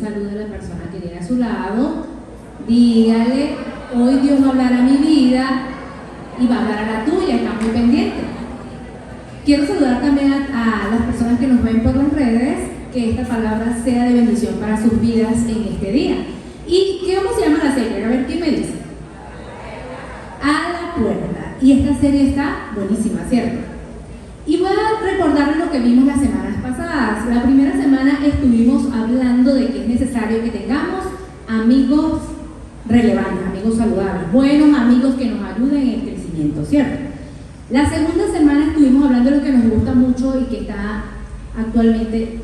saludo a la persona que tiene a su lado. Dígale, hoy Dios va a hablar a mi vida y va a hablar a la tuya, está muy pendiente. Quiero saludar también a las personas que nos ven por las redes, que esta palabra sea de bendición para sus vidas en este día. ¿Y cómo se llama la serie? A ver, ¿quién me dice? A la puerta. Y esta serie está buenísima, ¿cierto? Y voy a recordarles lo que vimos las semanas pasadas. La primera semana estuvimos hablando de que es necesario que tengamos amigos relevantes, amigos saludables, buenos amigos que nos ayuden en el crecimiento, ¿cierto? La segunda semana estuvimos hablando de lo que nos gusta mucho y que está actualmente,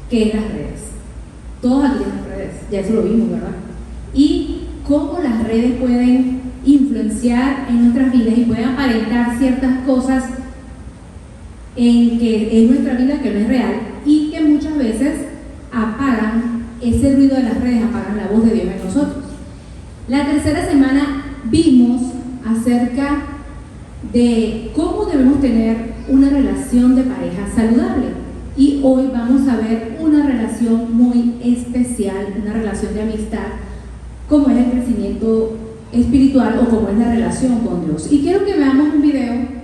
que es las redes. Todos aquí tenemos redes, ya eso lo vimos, ¿verdad? Y cómo las redes pueden influenciar en nuestras vidas y pueden aparentar ciertas cosas en que es nuestra vida que no es real y que muchas veces apagan ese ruido de las redes, apagan la voz de Dios en nosotros. La tercera semana vimos acerca de cómo debemos tener una relación de pareja saludable y hoy vamos a ver una relación muy especial, una relación de amistad, como es el crecimiento espiritual o como es la relación con Dios. Y quiero que veamos un video.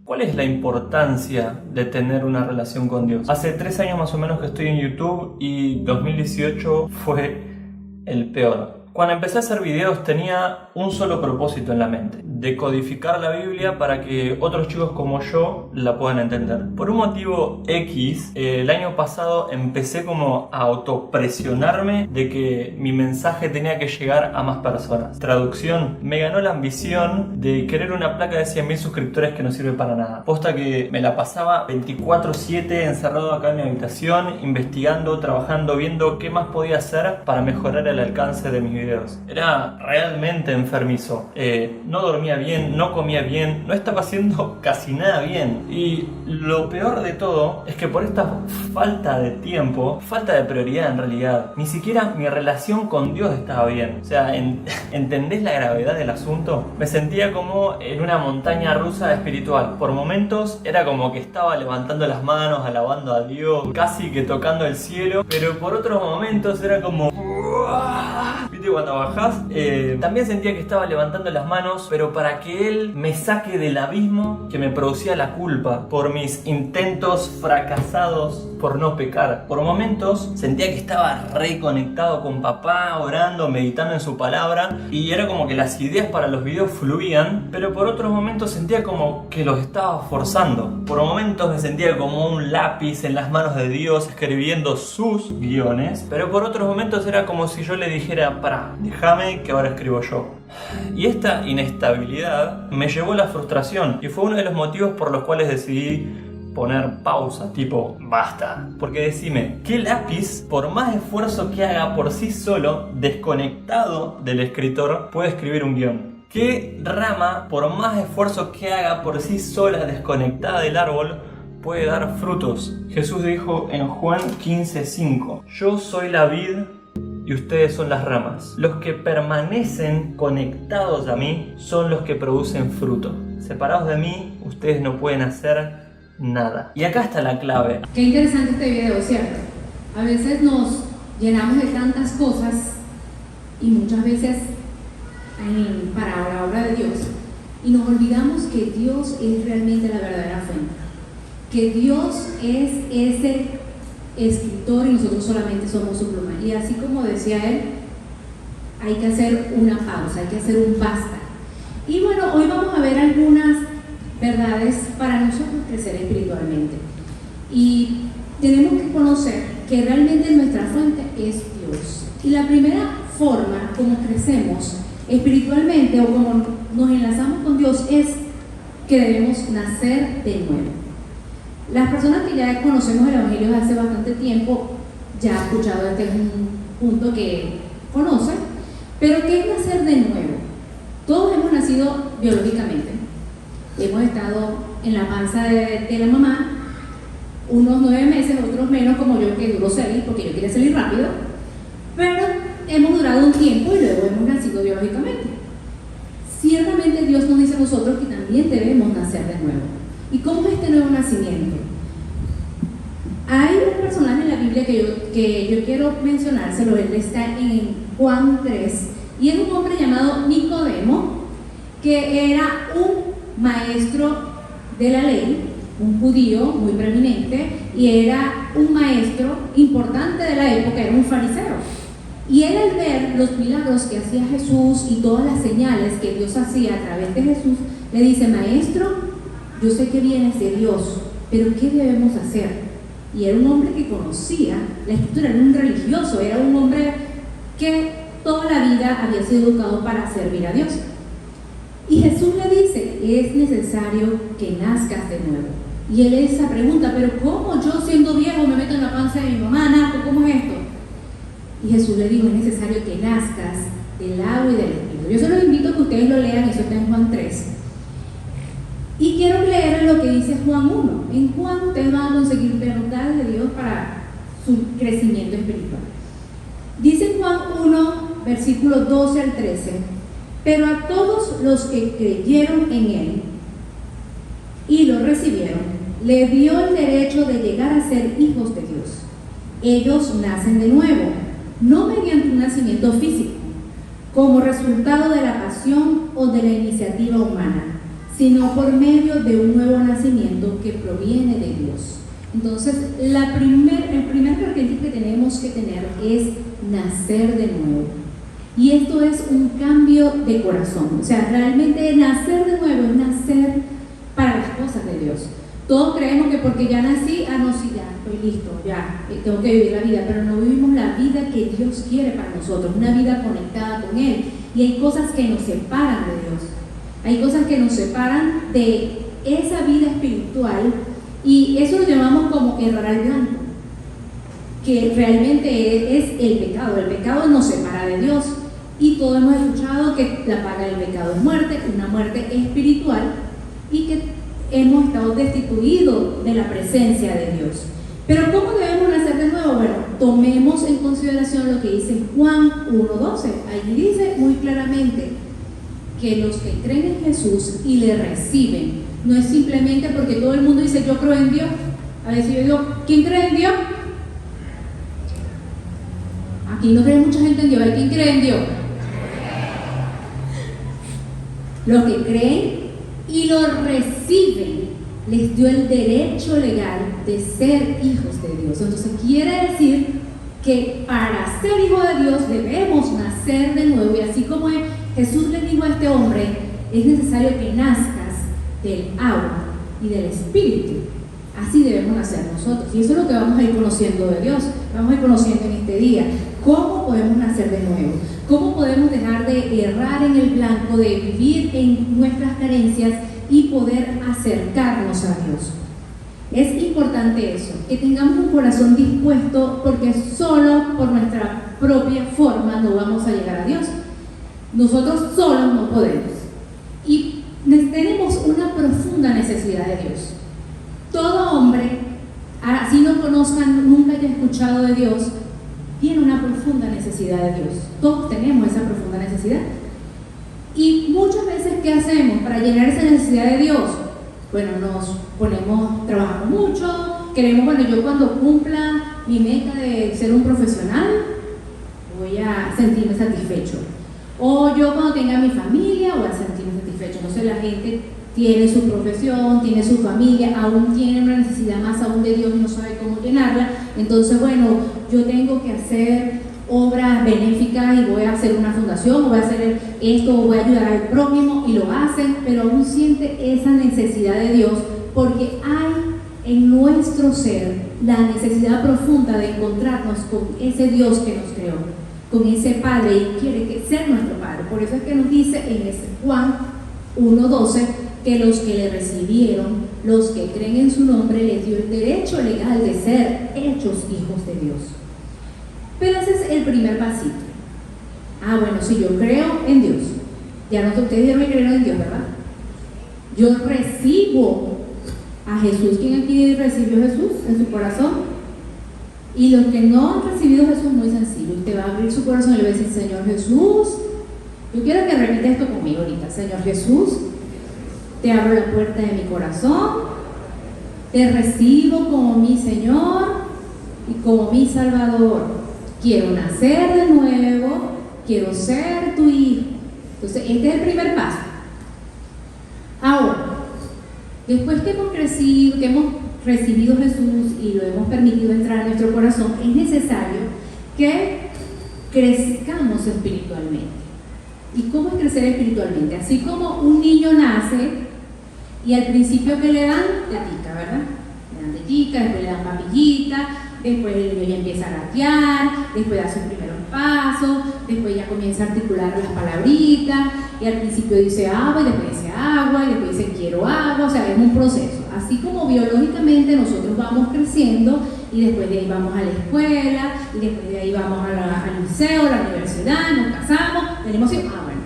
¿Cuál es la importancia de tener una relación con Dios? Hace 3 años más o menos que estoy en YouTube y 2018 fue el peor. Cuando empecé a hacer videos tenía un solo propósito en la mente: decodificar la Biblia para que otros chicos como yo la puedan entender. Por un motivo X, el año pasado empecé como a autopresionarme de que mi mensaje tenía que llegar a más personas. Traducción: me ganó la ambición de querer una placa de 100.000 suscriptores que no sirve para nada. Posta que me la pasaba 24/7 encerrado acá en mi habitación, investigando, trabajando, viendo qué más podía hacer para mejorar el alcance de mis videos. Era realmente enfermizo. No dormía bien, no comía bien, no estaba haciendo casi nada bien. Y lo peor de todo es que por esta falta de tiempo, falta de prioridad en realidad, ni siquiera mi relación con Dios estaba bien. O sea, ¿entendés la gravedad del asunto? Me sentía como en una montaña rusa espiritual. Por momentos era como que estaba levantando las manos, alabando a Dios, casi que tocando el cielo, pero por otros momentos era como... ¿Viste cuando bajás? También sentía que estaba levantando las manos, pero para que Él me saque del abismo que me producía la culpa por mis intentos fracasados por no pecar. Por momentos sentía que estaba reconectado con papá, orando, meditando en su palabra, y era como que las ideas para los videos fluían, pero por otros momentos sentía como que los estaba forzando. Por momentos me sentía como un lápiz en las manos de Dios escribiendo sus guiones, pero por otros momentos era como si yo le dijera: pará, déjame que ahora escribo yo. Y esta inestabilidad me llevó a la frustración y fue uno de los motivos por los cuales decidí poner pausa, tipo, basta. Porque decime, ¿qué lápiz, por más esfuerzo que haga por sí solo, desconectado del escritor, puede escribir un guión? ¿Qué rama, por más esfuerzo que haga por sí sola, desconectada del árbol, puede dar frutos? Jesús dijo en Juan 15:5: yo soy la vid y ustedes son las ramas. Los que permanecen conectados a mí son los que producen fruto. Separados de mí, ustedes no pueden hacer nada. Y acá está la clave. Qué interesante este video, ¿cierto? A veces nos llenamos de tantas cosas y muchas veces para la obra de Dios y nos olvidamos que Dios es realmente la verdadera fuente, que Dios es ese escritor y nosotros solamente somos su pluma. Y así como decía él, hay que hacer una pausa, hay que hacer un basta. Y bueno, hoy vamos a ver algunas verdades para nosotros crecer espiritualmente. Y tenemos que conocer que realmente nuestra fuente es Dios. Y la primera forma como crecemos espiritualmente o como nos enlazamos con Dios es que debemos nacer de nuevo. Las personas que ya conocemos el Evangelio desde hace bastante tiempo ya han escuchado este punto que conocen, pero ¿qué es nacer de nuevo? Todos hemos nacido biológicamente, hemos estado en la panza de la mamá unos 9 meses, otros menos, como yo, que duró 6 porque yo quería salir rápido, pero hemos durado un tiempo y luego hemos nacido biológicamente. Ciertamente Dios nos dice a nosotros que también debemos nacer de nuevo. ¿Y cómo es este nuevo nacimiento? Hay un personaje en la Biblia que yo quiero mencionárselo. Él está en Juan 3 y es un hombre llamado Nicodemo, que era un maestro de la ley, un judío muy preeminente, y era un maestro importante de la época, era un fariseo. Y él, al ver los milagros que hacía Jesús y todas las señales que Dios hacía a través de Jesús, le dice: maestro, yo sé que vienes de Dios, pero ¿qué debemos hacer? Y era un hombre que conocía la Escritura, era un religioso, era un hombre que toda la vida había sido educado para servir a Dios. Y Jesús le dice: es necesario que nazcas de nuevo. Y él le esa pregunta: pero ¿cómo yo, siendo viejo, me meto en la panza de mi mamá? Nato, ¿cómo es esto? Y Jesús le dijo: es necesario que nazcas del agua y del Espíritu. Yo se los invito a que ustedes lo lean, eso está en Juan 3. Y quiero leer lo que dice Juan 1. En Juan ustedes van a conseguir verdades de Dios para su crecimiento espiritual. Dice Juan 1, versículos 12 al 13: pero a todos los que creyeron en Él y lo recibieron, le dio el derecho de llegar a ser hijos de Dios. Ellos nacen de nuevo, no mediante un nacimiento físico, como resultado de la pasión o de la iniciativa humana, sino por medio de un nuevo nacimiento que proviene de Dios. Entonces, el primer característica que tenemos que tener es nacer de nuevo. Y esto es un cambio de corazón. O sea, realmente nacer de nuevo es nacer para las cosas de Dios. Todos creemos que porque ya nací, no, sí, ya estoy listo, ya tengo que vivir la vida, pero no vivimos la vida que Dios quiere para nosotros, una vida conectada con Él. Y hay cosas que nos separan de Dios. Hay cosas que nos separan de esa vida espiritual, y eso lo llamamos como errar al blanco, que realmente es el pecado. El pecado nos separa de Dios, y todos hemos escuchado que la paga del pecado es muerte, una muerte espiritual, y que hemos estado destituidos de la presencia de Dios. Pero ¿cómo debemos nacer de nuevo? Bueno, tomemos en consideración lo que dice Juan 1:12. Ahí dice muy claramente que los que creen en Jesús y le reciben, no es simplemente porque todo el mundo dice yo creo en Dios. A ver, si yo digo, ¿quién cree en Dios? Aquí no cree mucha gente en Dios. ¿Quién cree en Dios? Los que creen y lo reciben, les dio el derecho legal de ser hijos de Dios. Entonces quiere decir que para ser hijo de Dios debemos nacer de nuevo. Y así como Jesús le dijo a este hombre, es necesario que nazcas del agua y del Espíritu. Así debemos nacer nosotros. Y eso es lo que vamos a ir conociendo de Dios. Vamos a ir conociendo en este día. ¿Cómo podemos nacer de nuevo? ¿Cómo podemos dejar de errar en el blanco, de vivir en nuestras carencias y poder acercarnos a Dios? Es importante eso, que tengamos un corazón dispuesto, porque solo por nuestra propia forma no vamos a llegar a Dios. Nosotros solos no podemos. Y tenemos una profunda necesidad de Dios. Todo hombre, así no conozcan, nunca haya escuchado de Dios, tiene una profunda necesidad de Dios. Todos tenemos esa profunda necesidad. Y muchas veces, ¿qué hacemos para llenar esa necesidad de Dios? Bueno, trabajamos mucho, queremos, bueno, yo cuando cumpla mi meta de ser un profesional, voy a sentirme satisfecho. O yo cuando tenga mi familia, voy a sentirme satisfecho. No sé, la gente tiene su profesión, tiene su familia, aún tiene una necesidad más aún de Dios y no sabe cómo llenarla. Entonces, bueno, yo tengo que hacer obras benéficas y voy a hacer una fundación, o voy a hacer esto, o voy a ayudar al prójimo, y lo hacen, pero aún siente esa necesidad de Dios, porque hay en nuestro ser la necesidad profunda de encontrarnos con ese Dios que nos creó, con ese Padre, y quiere ser nuestro Padre. Por eso es que nos dice en Juan 1:12 que los que le recibieron, los que creen en su nombre, les dio el derecho legal de ser hechos hijos de Dios. Pero ese es el primer pasito. Bueno, si yo creo en Dios, ya no, ustedes ya me creyeron en Dios, ¿verdad? Yo recibo a Jesús. ¿Quién aquí recibió a Jesús en su corazón? Y los que no han recibido a Jesús, muy sencillo, usted va a abrir su corazón y le va a decir: Señor Jesús, yo quiero que repita esto conmigo ahorita. Señor Jesús, te abro la puerta de mi corazón Te recibo como mi Señor y como mi Salvador. Quiero nacer de nuevo, quiero ser tu hijo. Entonces, este es el primer paso. Ahora, después que hemos crecido, que hemos recibido a Jesús y lo hemos permitido entrar en nuestro corazón, es necesario que crezcamos espiritualmente. ¿Y cómo es crecer espiritualmente? Así como un niño nace y al principio que le dan tetica, ¿verdad? Le dan tetica, después le dan papillita, después el niño ya empieza a gatear, después da sus primeros pasos, después ya comienza a articular las palabritas, y al principio dice agua, y después dice agua, y después dice quiero agua, o sea, es un proceso. Así como biológicamente nosotros vamos creciendo, y después de ahí vamos a la escuela, y después de ahí vamos al liceo, a la universidad, nos casamos, tenemos hijos. Bueno,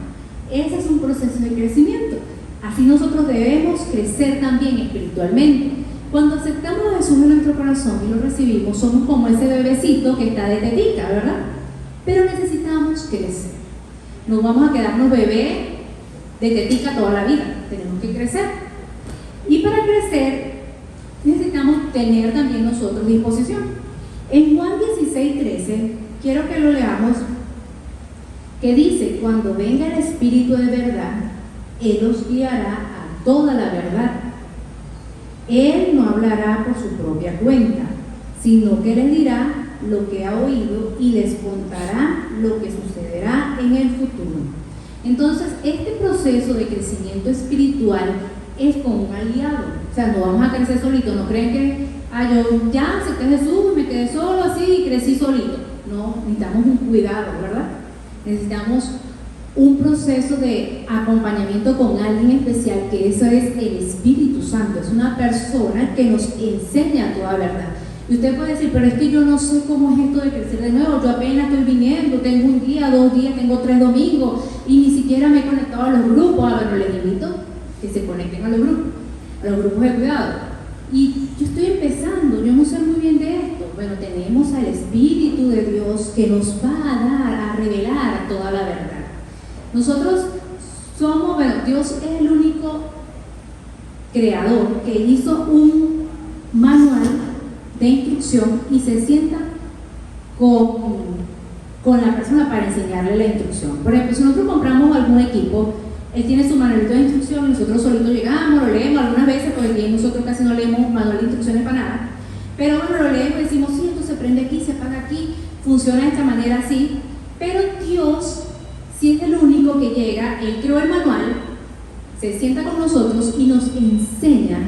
ese es un proceso de crecimiento. Así nosotros debemos crecer también espiritualmente. Cuando aceptamos a Jesús en nuestro corazón y lo recibimos, somos como ese bebecito que está de tetica, ¿verdad? Pero necesitamos crecer. No vamos a quedarnos bebé de tetica toda la vida, tenemos que crecer. Y para crecer necesitamos tener también nosotros disposición. En Juan 16:13, quiero que lo leamos, que dice: cuando venga el Espíritu de verdad, Él os guiará a toda la verdad. Él no hablará por su propia cuenta, sino que les dirá lo que ha oído y les contará lo que sucederá en el futuro. Entonces, este proceso de crecimiento espiritual es como un aliado. O sea, no vamos a crecer solitos. No creen que yo ya acepté a Jesús, me quedé solo así y crecí solito. No, necesitamos un cuidado, ¿verdad? Necesitamos un proceso de acompañamiento con alguien especial, que eso es el Espíritu Santo. Es una persona que nos enseña toda verdad. Y usted puede decir, pero es que yo no sé cómo es esto de crecer de nuevo, yo apenas estoy viniendo, tengo un día, 2 días, tengo 3 domingos y ni siquiera me he conectado a los grupos. Bueno, les invito que se conecten a los grupos de cuidado. Y yo estoy empezando, yo no sé muy bien de esto. Bueno, tenemos al Espíritu de Dios que nos va a dar, a revelar toda la verdad. Nosotros somos, bueno, Dios es el único creador que hizo un manual de instrucción y se sienta con la persona para enseñarle la instrucción. Por ejemplo, si nosotros compramos algún equipo, él tiene su manualito de instrucción y nosotros solitos llegamos, lo leemos algunas veces, porque nosotros casi no leemos manual de instrucciones para nada, pero bueno, lo leemos y decimos, sí, esto se prende aquí, se apaga aquí, funciona de esta manera así. Pero Dios, si es el único que llega, Él creó el manual, se sienta con nosotros y nos enseña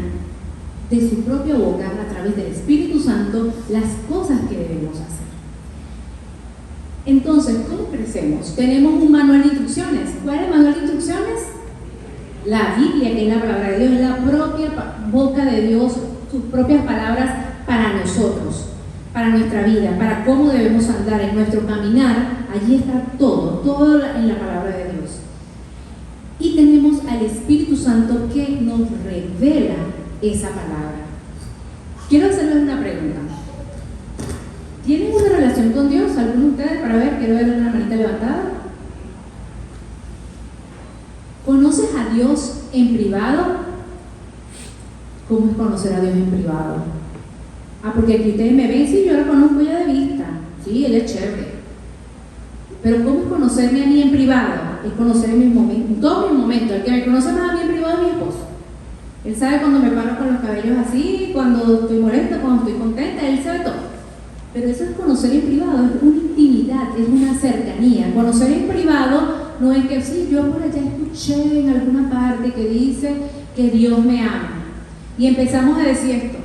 de su propia boca, a través del Espíritu Santo, las cosas que debemos hacer. Entonces, ¿cómo crecemos? Tenemos un manual de instrucciones. ¿Cuál es el manual de instrucciones? La Biblia, que es la palabra de Dios, es la propia boca de Dios, sus propias palabras para nosotros, para nuestra vida, para cómo debemos andar en nuestro caminar. Allí está todo en la palabra de Dios. Y tenemos al Espíritu Santo que nos revela esa palabra. Quiero hacerles una pregunta. ¿Tienen una relación con Dios? ¿Alguno de ustedes? Para ver, quiero ver una manita levantada. ¿Conoces a Dios en privado? ¿Cómo es conocer a Dios en privado? Porque aquí ustedes me ven, sí, yo lo conozco ya de vista. Sí, Él es chévere. Pero ¿cómo es conocerme a mí en privado? Es conocer en mis momentos, en todos mis momentos. El que me conoce más a mí en privado es mi esposo. Él sabe cuando me paro con los cabellos así, cuando estoy molesta, cuando estoy contenta, Él sabe todo. Pero eso es conocer en privado, es una intimidad, es una cercanía. Conocer en privado no es que sí, yo por allá escuché en alguna parte que dice que Dios me ama. Y empezamos a decir esto.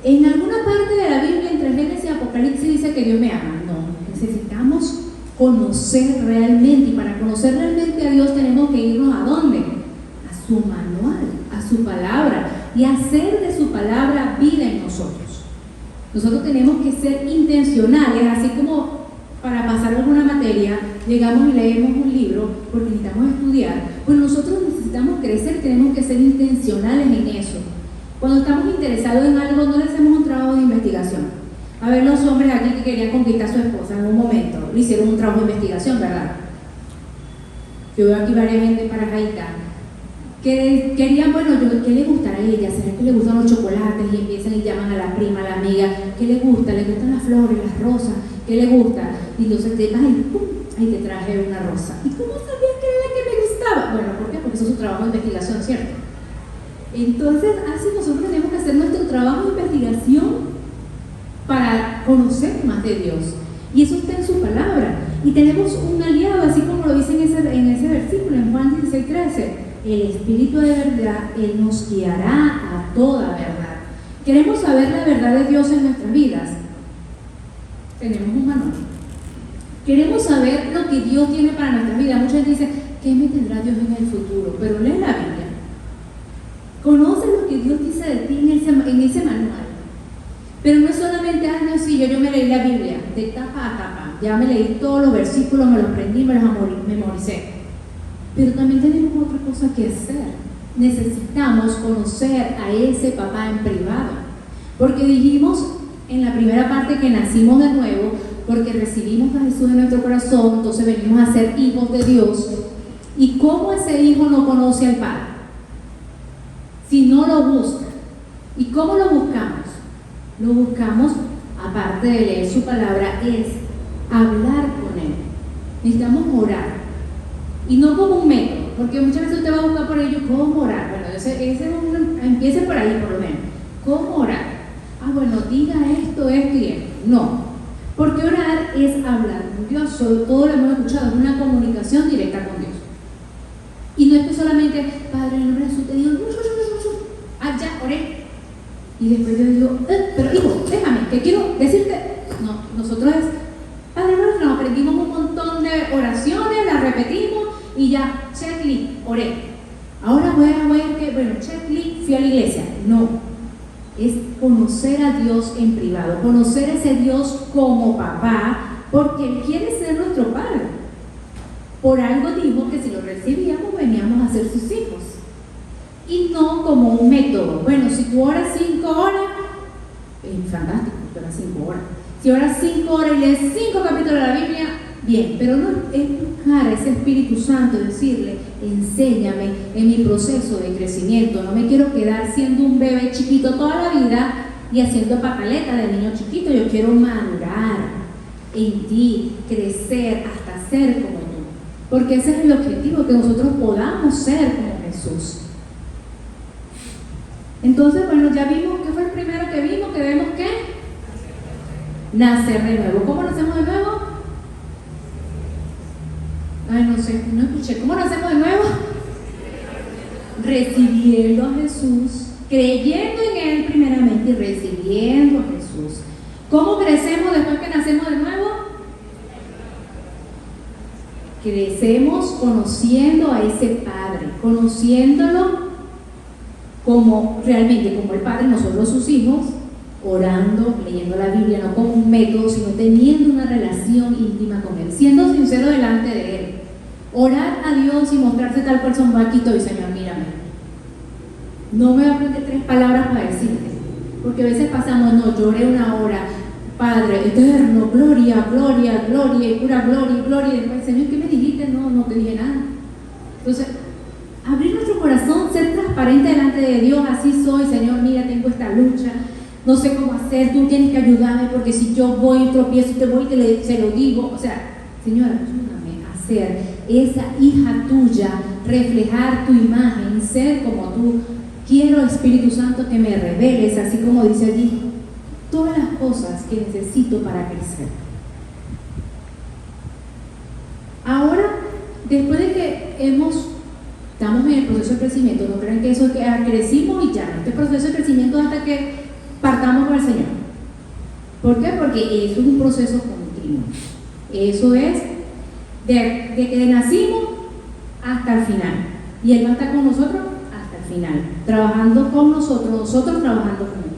En alguna parte de la Biblia, entre Génesis y Apocalipsis, dice que Dios me ama. No, necesitamos conocer realmente. Y para conocer realmente a Dios tenemos que irnos ¿a dónde? A su manual, a su palabra. Y hacer de su palabra vida en nosotros. Nosotros tenemos que ser intencionales, así como para pasar alguna materia, llegamos y leemos un libro porque necesitamos estudiar, pues nosotros necesitamos crecer, tenemos que ser intencionales en eso. Cuando estamos interesados en algo, no le hacemos un trabajo de investigación. A ver, los hombres aquí que querían conquistar a su esposa en un momento, le hicieron un trabajo de investigación, ¿verdad? Yo veo aquí varias gente paracaíta que querían, bueno, ¿qué le gusta a ella? ¿Será que le gustan los chocolates? Y empiezan y llaman a la prima, a la amiga, ¿qué le gusta? ¿Le gustan las flores, las rosas? ¿Qué le gusta? Y entonces te ay, te traje una rosa. ¿Y cómo sabías que era la que me gustaba? Bueno, ¿por qué? Porque eso es su trabajo de investigación, ¿cierto? Entonces, así nosotros tenemos que hacer nuestro trabajo de investigación para conocer más de Dios. Y eso está en su palabra. Y tenemos un aliado, así como lo dice en ese versículo, en Juan 16:13. El Espíritu de verdad, Él nos guiará a toda verdad. ¿Queremos saber la verdad de Dios en nuestras vidas? Tenemos un manual. Queremos saber lo que Dios tiene para nuestras vidas. Mucha gente dice, ¿qué me tendrá Dios en el futuro? Pero lee la Biblia. Conoce lo que Dios dice de ti en ese manual. Pero no es solamente, no, sí, yo me leí la Biblia, de tapa a tapa. Ya me leí todos los versículos, me los aprendí, me los memoricé. Pero también tenemos otra cosa que hacer. Necesitamos conocer a ese papá en privado. Porque dijimos en la primera parte que nacimos de nuevo, porque recibimos a Jesús en nuestro corazón, entonces venimos a ser hijos de Dios. ¿Y cómo ese hijo no conoce al Padre? Si no lo busca. ¿Y cómo lo buscamos? Lo buscamos, aparte de leer su palabra, es hablar con Él. Necesitamos orar. Y no como un método, porque muchas veces usted va a buscar por ello cómo orar. Bueno, empiece por ahí por lo menos. ¿Cómo orar? Bueno, diga esto y esto. No, porque orar es hablar con Dios. Sobre todo lo hemos escuchado, es una comunicación directa con Dios. Y no es que solamente, Padre, en el nombre de Jesús te digo, ya, oré. Y después yo digo, pero hijo, déjame, que quiero decirte. No, nosotros es, Padre nuestro, nos aprendimos un montón de oraciones, las repetimos y ya, checklist, oré. Ahora voy a ver que, bueno, checklist, fui a la iglesia. No, es conocer a Dios en privado, conocer a ese Dios como papá, porque Él quiere ser nuestro Padre. Por algo dijo que si lo recibíamos, veníamos a ser sus hijos. Y no como un método. Bueno, si tú oras 5 horas, es fantástico, tú oras 5 horas. Si oras 5 horas y lees 5 capítulos de la Biblia, bien, pero no es buscar a ese Espíritu Santo, decirle, enséñame en mi proceso de crecimiento. No me quiero quedar siendo un bebé chiquito toda la vida y haciendo pataleta de niño chiquito. Yo quiero madurar en ti, crecer hasta ser como tú. Porque ese es el objetivo, que nosotros podamos ser como Jesús. Entonces, bueno, ya vimos, ¿qué fue el primero que vimos? Que vemos que nacer de nuevo. ¿Cómo nacemos de nuevo? No sé, no escuché. ¿Cómo nacemos de nuevo? Recibiendo a Jesús, creyendo en Él primeramente y recibiendo a Jesús. ¿Cómo crecemos después que nacemos de nuevo? Crecemos conociendo a ese Padre, conociéndolo como realmente como el Padre, nosotros sus hijos, orando, leyendo la Biblia, no como un método, sino teniendo una relación íntima con Él, siendo sincero delante de Él. Orar a Dios y mostrarse tal cual son vaquito y Señor, mírame. No me va a aprender 3 palabras para decirte, porque a veces pasamos, no, lloré una hora, Padre eterno, gloria, gloria, gloria, y pura gloria, gloria, y después, Señor, ¿qué me dijiste? No te dije nada. Entonces, abrir nuestro corazón, ser transparente delante de Dios, así soy, Señor, mira, tengo esta lucha, no sé cómo hacer, tú tienes que ayudarme, porque si yo voy y tropiezo, te voy y se lo digo, o sea, Señor, ayúdame a ser esa hija tuya, reflejar tu imagen, ser como tú. Quiero, Espíritu Santo, que me reveles, así como dice allí, todas las cosas que necesito para crecer. Ahora, después de que estamos en el proceso de crecimiento, no crean que eso es que crecimos y ya, este proceso de crecimiento hasta que partamos con el Señor. ¿Por qué? Porque eso es un proceso continuo. Eso es de que nacimos hasta el final. Y Él va a estar con nosotros hasta el final, trabajando con nosotros trabajando con Él.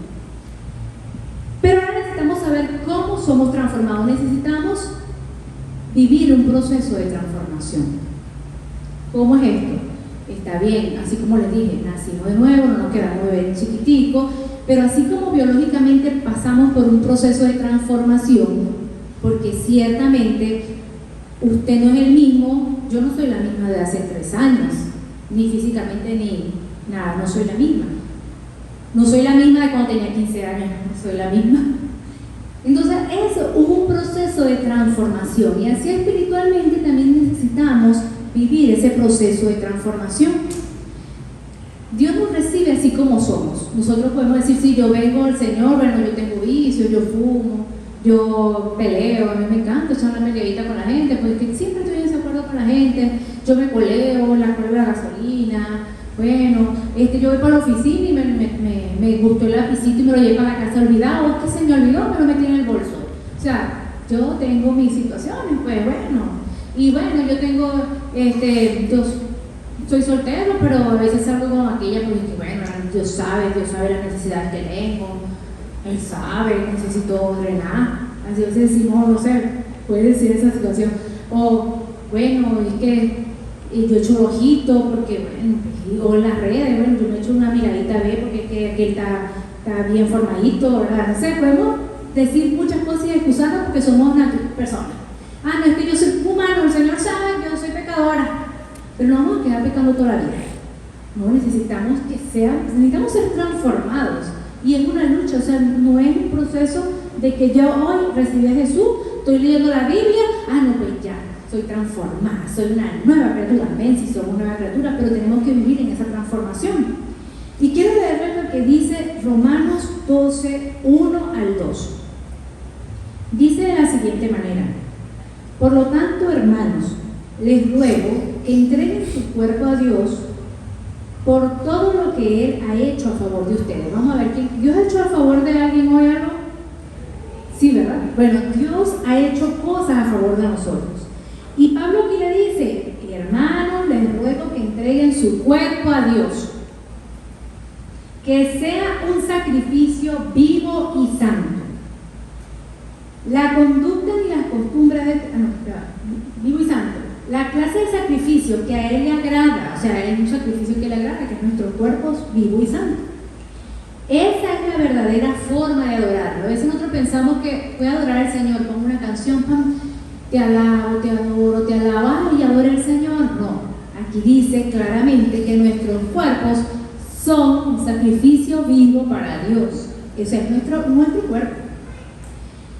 Pero ahora necesitamos saber cómo somos transformados. Necesitamos vivir un proceso de transformación. ¿Cómo es esto? Está bien, así como les dije, nacimos de nuevo, no nos quedamos bebés chiquiticos, pero así como biológicamente pasamos por un proceso de transformación, porque ciertamente usted no es el mismo, yo no soy la misma de hace 3 años, ni físicamente, ni nada, no soy la misma. No soy la misma de cuando tenía 15 años, no soy la misma. Entonces, eso, hubo un proceso de transformación y así espiritualmente también necesitamos vivir ese proceso de transformación. Dios nos recibe así como somos. Nosotros podemos decir, sí, yo vengo al Señor, bueno, yo tengo vicio, yo fumo, yo peleo, a mí me encanta echar una peleadita con la gente, porque siempre estoy en desacuerdo con la gente, yo me coleo, la gasolina, bueno, yo voy para la oficina y me gustó el lapicito y me lo llevo para la casa olvidado, es que se me olvidó, me lo metí en el bolso. O sea, yo tengo mis situaciones, pues bueno, y bueno, yo tengo, yo soy soltero, pero a veces salgo con aquella, porque bueno, Dios sabe las necesidades que tengo, Él sabe, necesito drenar, así a veces decimos, no sé, puede decir esa situación, o bueno, es que yo echo un ojito, porque bueno, o en las redes, bueno, yo me echo una miradita a ver, porque que está bien formadito, ¿verdad? No sé, podemos decir muchas cosas y excusarnos porque somos una persona. Ah, no, es que yo soy humano, el Señor sabe, yo soy pecadora. Pero no vamos a quedar pecando toda la vida. No, necesitamos ser transformados. Y es una lucha, o sea, no es un proceso de que yo hoy recibí a Jesús, estoy leyendo la Biblia, no, pues ya, soy transformada, soy una nueva criatura. Ven, si somos nueva criatura, pero tenemos que vivir en esa transformación. Y quiero leerles lo que dice Romanos 12, 1 al 2. Dice de la siguiente manera: por lo tanto, hermanos, les ruego que entreguen su cuerpo a Dios por todo lo que Él ha hecho a favor de ustedes. Vamos a ver, ¿Dios ha hecho a favor de alguien hoy algo? Sí, ¿verdad? Bueno, Dios ha hecho cosas a favor de nosotros. Y Pablo aquí le dice, hermanos, les ruego que entreguen su cuerpo a Dios, que sea un sacrificio vivo y santo. La conducta ni las costumbres vivo y santo. La clase de sacrificio que a Él le agrada, o sea, hay un sacrificio que le agrada, que es nuestro cuerpo vivo y santo. Esa es la verdadera forma de adorarlo. A veces nosotros pensamos que voy a adorar al Señor, pongo una canción, te alabo, te adoro, te alabo y adoro al Señor. No, aquí dice claramente que nuestros cuerpos son un sacrificio vivo para Dios. Ese es nuestro cuerpo.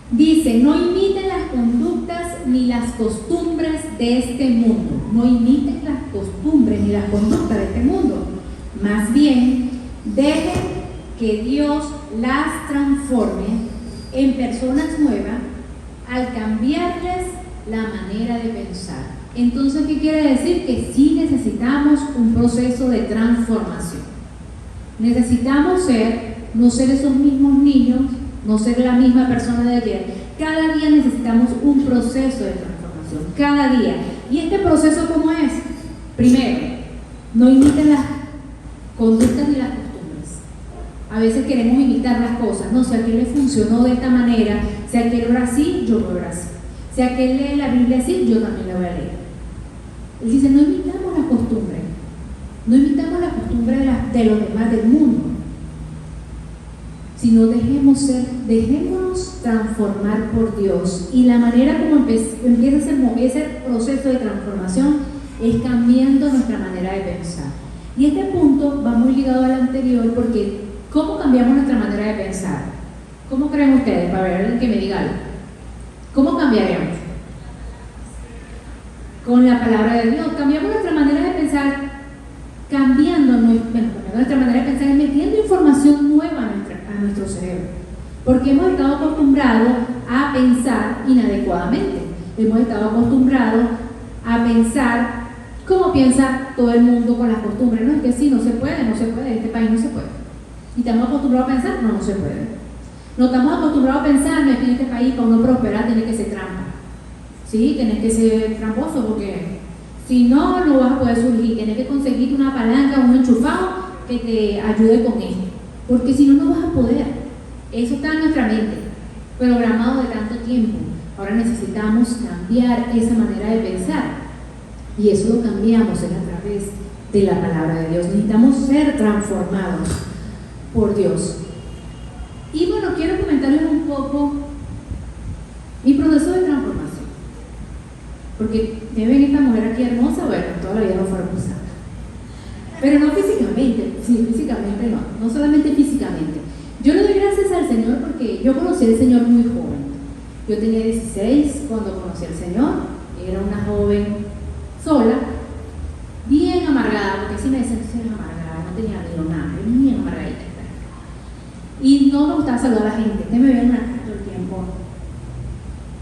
Dice, no imiten las conductas ni las costumbres de este mundo. No imiten las costumbres ni las conductas de este mundo. Más bien, dejen que Dios las transforme en personas nuevas al cambiarles la manera de pensar. Entonces, ¿qué quiere decir? Que sí necesitamos un proceso de transformación. Necesitamos no ser esos mismos niños, no ser la misma persona de ayer. Cada día necesitamos un proceso de transformación, cada día. ¿Y este proceso cómo es? Primero, no imiten las conductas ni las costumbres. A veces queremos imitar las cosas, no, si a aquel le funcionó de esta manera, si aquel ora así, yo voy a orar así. Si aquel lee la Biblia así, yo también la voy a leer. Él dice, no imitamos las costumbres, no imitamos las costumbres de los demás del mundo, sino dejémonos transformar por Dios. Y la manera como empieza ese proceso de transformación es cambiando nuestra manera de pensar. Y este punto va muy ligado al anterior, porque ¿cómo cambiamos nuestra manera de pensar? ¿Cómo creen ustedes? Para ver alguien que me diga algo. ¿Cómo cambiaríamos? Con la palabra de Dios. Cambiamos nuestra manera de pensar, cambiando nuestra manera de pensar y metiendo información nueva a nuestro cerebro. Porque hemos estado acostumbrados a pensar inadecuadamente. Hemos estado acostumbrados a pensar como piensa todo el mundo con las costumbres. No, es que sí, no se puede, en este país no se puede. Y estamos acostumbrados a pensar, no se puede. No estamos acostumbrados a pensar, no, es que en este país para uno prosperar tiene que ser trampa. Sí, tienes que ser tramposo, porque si no, no vas a poder surgir. Tienes que conseguirte una palanca, un enchufado que te ayude con esto, porque si no, no vas a poder. Eso está en nuestra mente, programado de tanto tiempo. Ahora necesitamos cambiar esa manera de pensar, y eso lo cambiamos a través de la palabra de Dios. Necesitamos ser transformados por Dios. Y bueno, quiero comentarles un poco mi proceso de transformación, porque me ven esta mujer aquí hermosa, bueno, toda la vida no fue hermosa. Pero no físicamente, sí, físicamente no solamente físicamente. Yo le doy gracias al Señor porque yo conocí al Señor muy joven. Yo tenía 16 cuando conocí al Señor, era una joven sola, bien amargada, porque si me decían que era amargada, no tenía ni nada, era bien amargadita. Y no me gustaba saludar a la gente, ustedes me veían acá todo el tiempo.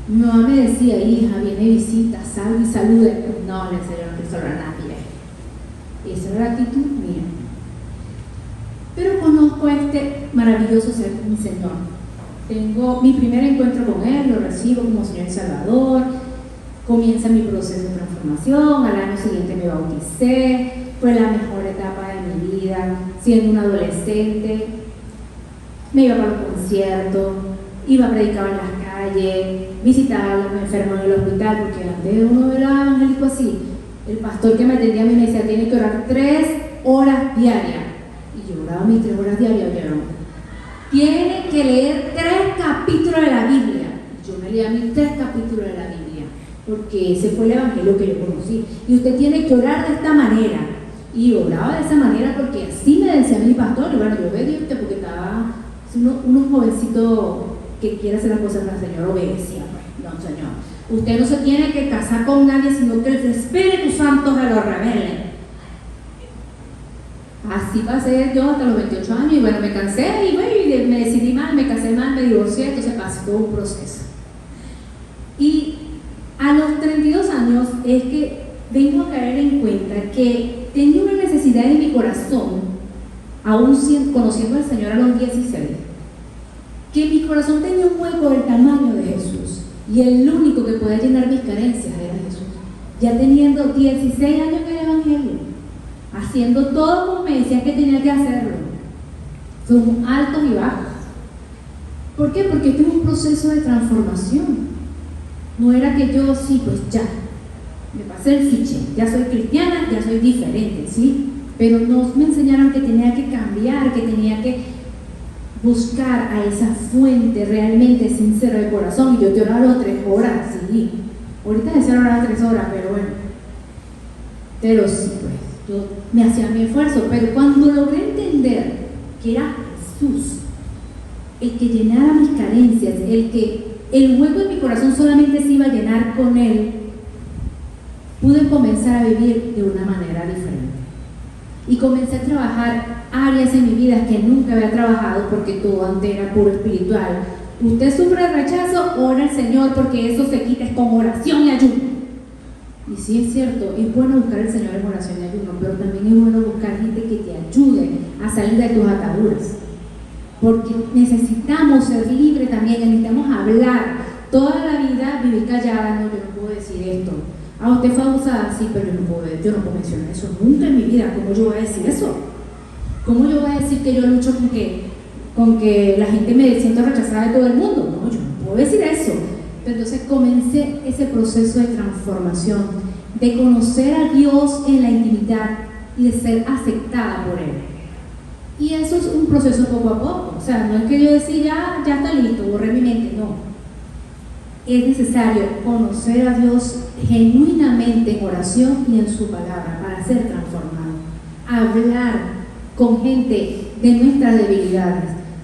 Mi mamá me decía, hija, viene visita, salve y salude. No, le decía, yo no quiero saludar a nadie. Esa era la actitud mía. Pero conozco a este maravilloso ser, mi Señor. Tengo mi primer encuentro con Él, lo recibo como Señor y Salvador. Comienza mi proceso de transformación. Al año siguiente me bauticé. Fue la mejor etapa de mi vida, siendo una adolescente. Me iba para los conciertos, iba a predicar en las calles, visitaba a los enfermos en el hospital, porque antes uno era evangélico así. El pastor que me atendía a mí me decía, tiene que orar 3 horas diarias. Y yo oraba mis 3 horas diarias, ¿oyeron? Tiene que leer 3 capítulos de la Biblia. Yo me leía mis 3 capítulos de la Biblia, porque ese fue el evangelio que yo conocí. Y usted tiene que orar de esta manera. Y oraba de esa manera porque así me decía mi pastor. Y bueno, yo obediente porque estaba unos jovencitos que quiere hacer las cosas para el Señor, obedecía, pues, no, Señor. Usted no se tiene que casar con nadie, sino que el Espíritu Santo se lo revele. Así pasé yo hasta los 28 años y bueno, me cansé y bueno, me decidí mal, me casé mal, me divorcié, entonces pasé todo un proceso. Y a los 32 años es que vengo a caer en cuenta que tenía una necesidad en mi corazón, aún conociendo al Señor a los 16, que mi corazón tenía un hueco del tamaño de Jesús y el único que podía llenar mis carencias era Jesús. Ya teniendo 16 años en el Evangelio, haciendo todo como me decía que tenía que hacerlo, son altos y bajos. ¿Por qué? Porque este es un proceso de transformación. No era que yo, sí, pues ya, me pasé el fiche, ya soy cristiana, ya soy diferente, ¿sí? Pero no me enseñaron que tenía que cambiar, que tenía que buscar a esa fuente realmente sincera de corazón. Y yo te oraba 3 horas, sí. Ahorita deseo orar 3 horas, pero bueno. Pero sí, pues, yo me hacía mi esfuerzo. Pero cuando logré entender que era Jesús el que llenara mis carencias, el hueco de mi corazón solamente se iba a llenar con Él, pude comenzar a vivir de una manera diferente. Y comencé a trabajar áreas en mi vida que nunca había trabajado porque todo antes era puro espiritual. Usted sufre rechazo, ora al Señor porque eso se quita con oración y ayuno. Y sí es cierto, es bueno buscar al Señor en oración y ayuno, pero también es bueno buscar gente que te ayude a salir de tus ataduras. Porque necesitamos ser libres también, necesitamos hablar. Toda la vida viví callada, no, yo no puedo decir esto. Ah, usted fue abusada, sí, pero yo no puedo mencionar eso nunca en mi vida. ¿Cómo yo voy a decir eso? ¿Cómo yo voy a decir que yo lucho con que la gente me sienta rechazada de todo el mundo? No, yo no puedo decir eso. Pero entonces comencé ese proceso de transformación, de conocer a Dios en la intimidad y de ser aceptada por Él. Y eso es un proceso poco a poco. O sea, no es que yo decía, ya está listo, borré mi mente, no. Es necesario conocer a Dios genuinamente en oración y en su palabra para ser transformado. Hablar con gente de nuestras debilidades,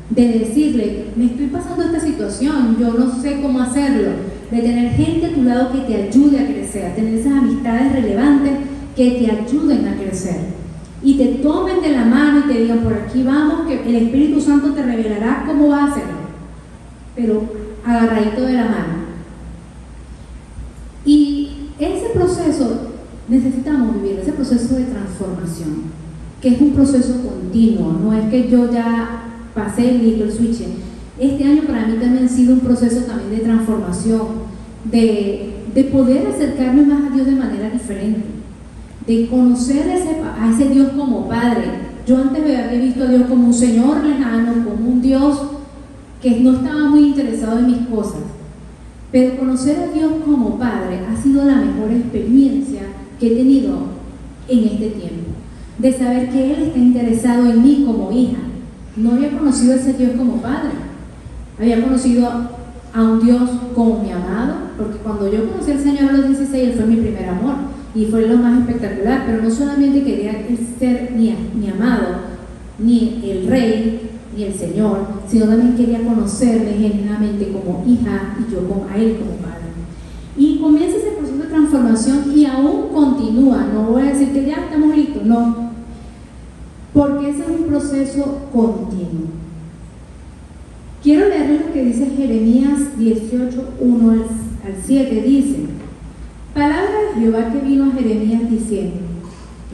de decirle, me estoy pasando esta situación, yo no sé cómo hacerlo, de tener gente a tu lado que te ayude a crecer, tener esas amistades relevantes que te ayuden a crecer y te tomen de la mano y te digan, por aquí vamos, que el Espíritu Santo te revelará cómo vas a hacerlo, pero agarradito de la mano. Y ese proceso necesitamos vivir, ese proceso de transformación, que es un proceso continuo, no es que yo ya pasé el listo, el switch. Este año para mí también ha sido un proceso también de transformación, de poder acercarme más a Dios de manera diferente, de conocer a ese Dios como Padre. Yo antes me había visto a Dios como un Señor lejano, como un Dios que no estaba muy interesado en mis cosas. Pero conocer a Dios como Padre ha sido la mejor experiencia que he tenido en este tiempo. De saber que Él está interesado en mí como hija. No había conocido a ese Dios como Padre. Había conocido a un Dios como mi amado, porque cuando yo conocí al Señor a los 16, Él fue mi primer amor. y fue lo más espectacular, pero no solamente quería ser mi amado, ni el rey, ni el Señor, sino también quería conocerme genuinamente como hija y yo a Él como padre. Y comienza ese proceso de transformación y aún continúa. No voy a decir que ya estamos listos, no, porque ese es un proceso continuo. Quiero leer lo que dice Jeremías 18, 1 al 7. Dice: palabra de Jehová que vino a Jeremías diciendo: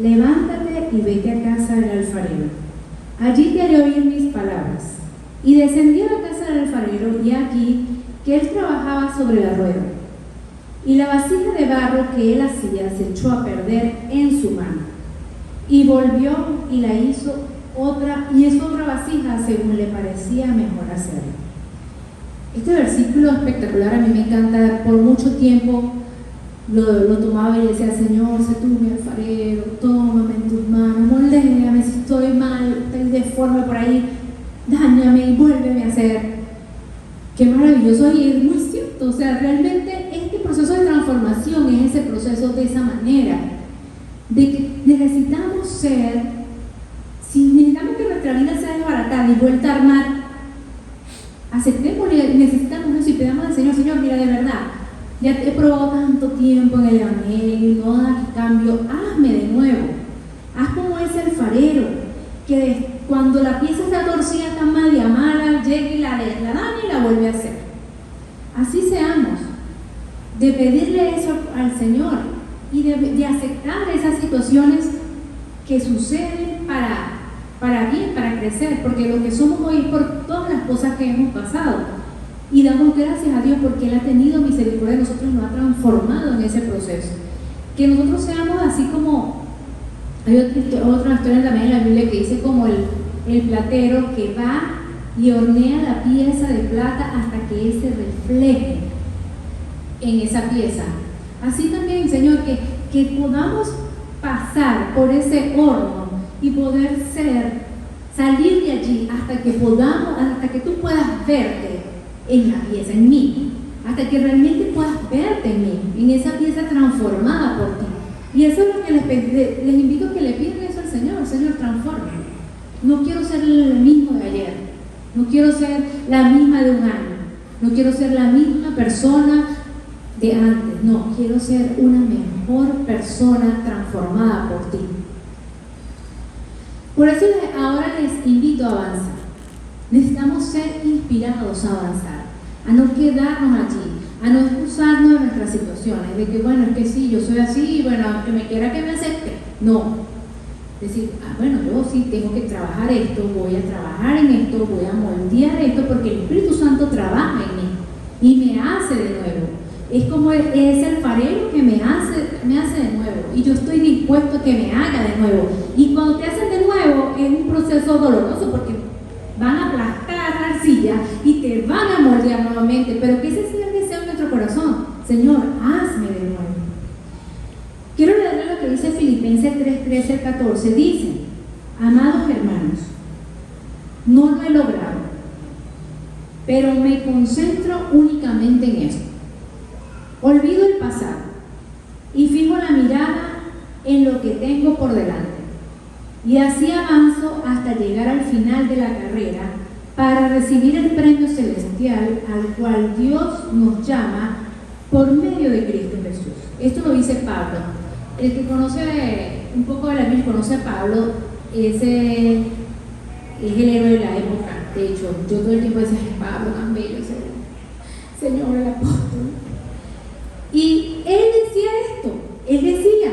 levántate y vete a casa del alfarero. Allí te haré oír mis palabras. Y descendió a la casa del alfarero, y aquí que él trabajaba sobre la rueda. Y la vasija de barro que él hacía se echó a perder en su mano. Y volvió y la hizo otra, y hizo otra vasija según le parecía mejor hacerlo. Este versículo espectacular a mí me encanta. Por mucho tiempo lo tomaba y decía: Señor, sé tú mi alfarero, tómame en tus manos, moldéame si estoy mal, estoy deforme por ahí, dáñame y vuélveme a hacer. Qué maravilloso, y es muy cierto. O sea, realmente este proceso de transformación es ese proceso de esa manera, de que necesitamos ser, si necesitamos que nuestra vida sea desbaratada y vuelta a armar, aceptemos, necesitamos eso y pedamos al Señor: Señor, mira, de verdad, ya te he probado tanto tiempo en el Evangelio, no da cambio, hazme de nuevo. Haz como ese alfarero, que cuando la pieza está torcida, está media mala, llega y la daña y la vuelve a hacer. Así seamos, de pedirle eso al Señor y de aceptar esas situaciones que suceden para bien, para crecer, porque lo que somos hoy es por todas las cosas que hemos pasado. Y damos gracias a Dios porque Él ha tenido misericordia de nosotros y nos ha transformado en ese proceso. Que nosotros seamos así como, hay otra historia también en la Biblia que dice como el platero que va y hornea la pieza de plata hasta que él se refleje en esa pieza. Así también, Señor, que podamos pasar por ese horno y poder salir de allí hasta que tú puedas verte en la pieza, en mí, hasta que realmente puedas verte en mí, en esa pieza transformada por ti. Y eso es lo que les invito a que le pidan eso al Señor: Señor, transforma. No quiero ser el mismo de ayer, no quiero ser la misma de un año, no quiero ser la misma persona de antes, no, quiero ser una mejor persona transformada por ti. Por eso ahora les invito a avanzar. Necesitamos ser inspirados a avanzar, a no quedarnos allí, a no excusarnos de nuestras situaciones, de que bueno, es que sí, yo soy así, bueno, aunque me quiera que me acepte. No, decir: bueno, yo sí tengo que trabajar esto, voy a trabajar en esto, voy a moldear esto, porque el Espíritu Santo trabaja en mí y me hace de nuevo. Es como ese alfarero que me hace de nuevo, y yo estoy dispuesto a que me haga de nuevo. Y cuando te hacen de nuevo es un proceso doloroso, porque van a aplastar la arcilla y te van a moldear nuevamente, pero que ese sea el deseo en nuestro corazón: Señor, hazme de nuevo. Quiero leerle lo que dice Filipenses 3:13-14. Dice: amados hermanos, no lo he logrado, pero me concentro únicamente en esto. Olvido el pasado y fijo la mirada en lo que tengo por delante. Y así avanzo hasta llegar al final de la carrera para recibir el premio celestial al cual Dios nos llama por medio de Cristo Jesús. Esto lo dice Pablo. El que conoce un poco de la Biblia, conoce a Pablo, ese es el héroe de la época. De hecho, yo todo el tiempo decía: Pablo, tan bello, Señor, el apóstol. Y él decía esto, él decía: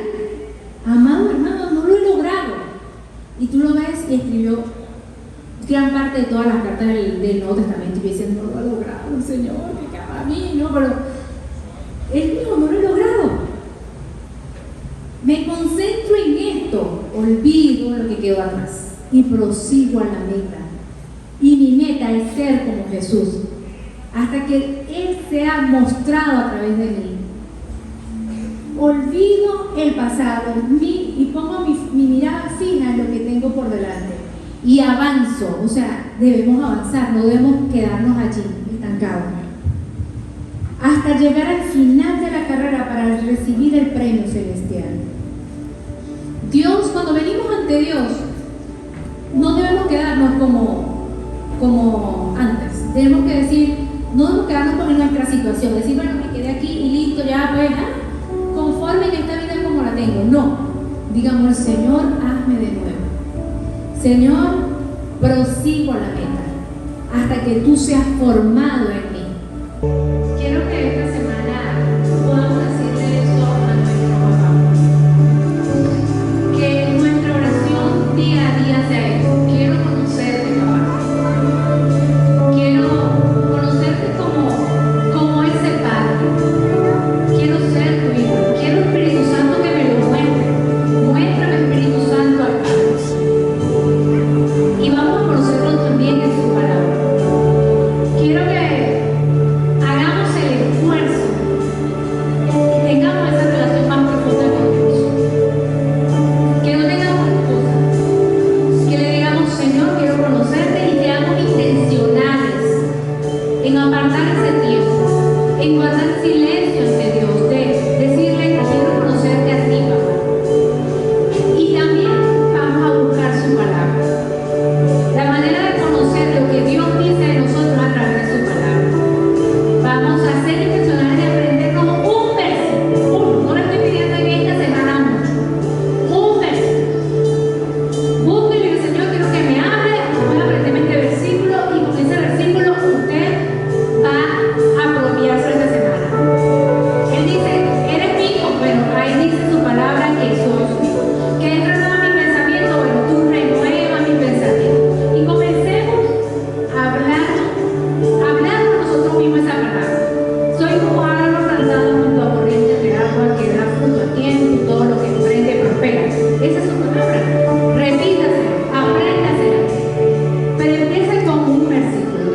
amado hermano, no lo he logrado. Y tú lo ves, y escribió gran parte de todas las cartas del Nuevo Testamento, y dice: no lo he logrado, Señor, que cada mí, no, pero él dijo: no lo he logrado. Me concentro en esto, olvido lo que quedó atrás y prosigo a la meta. Y mi meta es ser como Jesús, hasta que Él sea mostrado a través de mí. Olvido el pasado y pongo mi mirada fija en lo que tengo por delante y avanzo. O sea, debemos avanzar, no debemos quedarnos allí estancados, hasta llegar al final de la carrera para recibir el premio celestial. ante Dios, no debemos quedarnos como antes. Tenemos que decir, no debemos quedarnos con nuestra situación, decir, bueno, me quedé aquí y listo, ya pues, conforme en esta vida como la tengo. No, digamos, Señor, hazme de nuevo. Señor, prosigo a la meta, hasta que tú seas formado en mí. Quiero que esta semana podamos decirle eso a nuestro papá. Que nuestra oración día a día sea esto. Quiero conocerte, papá. Quiero conocerte como ese Padre. Quiero ser tu hijo. Quiero Espíritu Santo que me lo muestre. Muéstrame, Espíritu Santo, al Padre. Y vamos a conocerlo también en su palabra. Quiero que hagamos el esfuerzo y tengamos esa relación más profunda con Dios. Que no tengamos excusas. Que le digamos, Señor, quiero conocerte, y seamos intencionales en apartar ese tiempo, en guardar silencio ante Dios, de decirle, quiero conocerte a ti, papá. Y también vamos a buscar su palabra. La manera de conocer lo que Dios dice de nosotros a través de su palabra. Vamos a ser intencionales de aprendernos un versículo. No le estoy pidiendo en esta semana mucho. Un versículo. Busque y diga, Señor, quiero que me hable. Voy a aprenderme este versículo, y con ese versículo usted va a apropiarse esta semana. Él dice, eres mi hijo. Bueno, ahí dice su palabra que soy su hijo. Que Él renueva mi pensamiento. Bueno, tú renueva mi pensamiento. Y comencemos a hablar nosotros mismos esa palabra. Soy como árbol plantado junto a corrientes de agua que da fruto a tiempo, y todo lo que emprende prospera. Esa es su palabra. Repítase, apréndasela. Pero empiece con un versículo.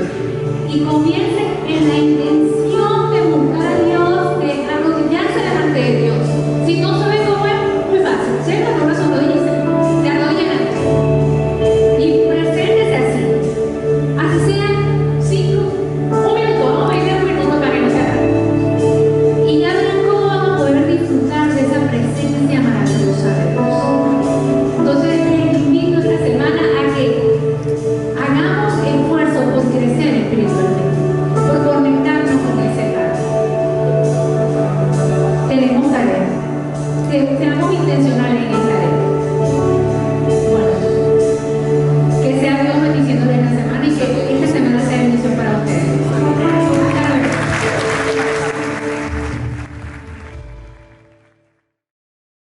Y comience en la intención de buscar a Dios, de arrodillarse delante de Dios. Si no sabe cómo es, muy fácil. Llega, no se arrodille, se arrodilla ante Dios. Y preséntese así. Así sean 5, un minuto, no 20 minutos para que no se acabe. Y ya verán cómo van a poder disfrutar de esa presencia maravillosa de Dios. Entonces les invito esta semana a que hagamos esfuerzo por crecer espiritualmente, por conectarnos con ese Padre. Tenemos tarea.